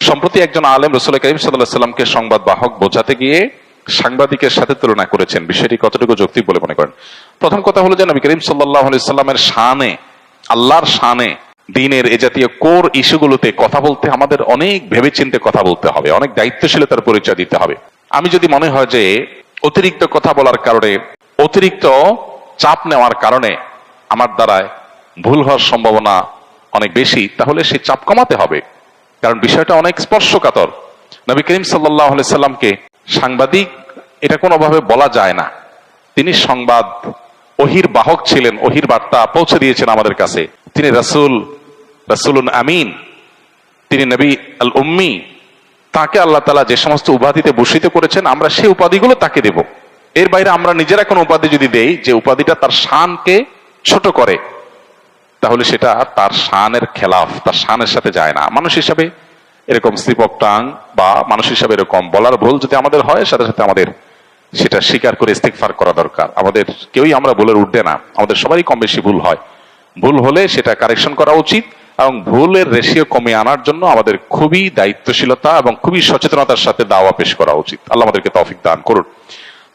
সম্প্রতি একজন আলেম রাসূল করিম সাল্লাল্লাহু আলাইহি সাল্লামকে সংবাদ বাহক বোঝাতে গিয়ে সাংবাদিকের সাথে তুলনা করেছেন। বিষয়টি কতটুকু যৌক্তিক বলে মনে করেন? প্রথম কথা হলো যে নবী করিম সাল্লাল্লাহু আলাইহি সাল্লামের শানে, আল্লাহর শানে, দ্বীনের এ জাতীয় কোর ইস্যুগুলোতে কথা বলতে আমাদের অনেক ভেবেচিন্তে কথা বলতে হবে, অনেক দায়িত্বশীলতার পরিচয় দিতে হবে। আমি যদি মনে হয় যে অতিরিক্ত কথা বলার কারণে, অতিরিক্ত চাপ নেওয়ার কারণে আমার দ্বারায় ভুল হওয়ার সম্ভাবনা অনেক বেশি, তাহলে সেই চাপ কমাতে হবে। কারণ বিষয়টা অনেক স্পর্শকাতর। নবী করিম সাল্লাল্লাহু আলাইহি সাল্লামকে সাংবাদিক এটা কোনোভাবে বলা যায় না। তিনি সংবাদ ওহির বাহক ছিলেন, ওহির বার্তা পৌঁছে দিয়েছেন আমাদের কাছে। তিনি রাসূলুন আমিন, তিনি নবী আল উম্মি। তাকে আল্লাহ তাআলা যে সমস্ত উপাধিতে ভূষিত করেছেন, আমরা সেই উপাধিগুলো তাকে দেব। এর বাইরে আমরা নিজেরা কোনো উপাধি যদি দেই যে উপাধিটা তার শানকে ছোট করে, তাহলে সেটা তার শানের খেলাফ, তার শানের সাথে যায় না। মানুষ হিসাবে এরকম স্লিপ অফ টাং বা মানুষ হিসাবে এরকম বলার ভুল যদি আমাদের হয়, সাথে সাথে আমাদের সেটা স্বীকার করে ইস্তিগফার করা দরকার। আমাদের কেউই আমরা ভুলের ঊর্ধ্বে না, আমাদের সবারই কম বেশি ভুল হয়। ভুল হলে সেটা কারেকশন করা উচিত এবং ভুলের রেশিও কমিয়ে আনার জন্য আমাদের খুবই দায়িত্বশীলতা এবং খুবই সচেতনতার সাথে দাওয়া পেশ করা উচিত। আল্লাহ আমাদেরকে তৌফিক দান করুন।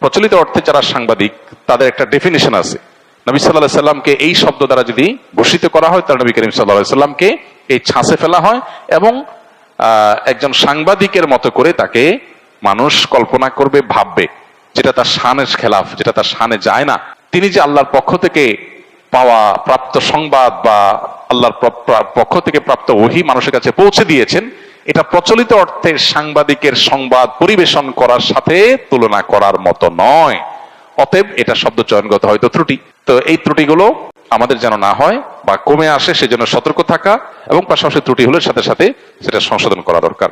প্রচলিত অর্থে যারা সাংবাদিক, তাদের একটা ডেফিনিশন আছে। নবী সাল্লাল্লাহু আলাইহি সাল্লামকে এই শব্দ দ্বারা যদি ভূষিত করা হয়, তাহলে নবী করিম সাল্লাল্লাহু আলাইহি সাল্লামকে এই ছাঁচে ফেলা হয় এবং একজন সাংবাদিকের মতো করে তাকে মানুষ কল্পনা করবে, ভাববে, যেটা তার শানের খেলাফ, যেটা তার শানে যায় না। তিনি যে আল্লাহর পক্ষ থেকে পাওয়া প্রাপ্ত সংবাদ বা আল্লাহর পক্ষ থেকে প্রাপ্ত ওহী মানুষের কাছে পৌঁছে দিয়েছেন, এটা প্রচলিত অর্থে সাংবাদিকের সংবাদ পরিবেশন করার সাথে তুলনা করার মতো নয়। অতএব এটা শব্দ চয়নগত হয়তো ত্রুটি। তো এই ত্রুটিগুলো আমাদের যেন না হয় বা কমে আসে, সেজন্য সতর্ক থাকা এবং পাশাপাশি ত্রুটি হলে সাথে সাথে সেটা সংশোধন করা দরকার।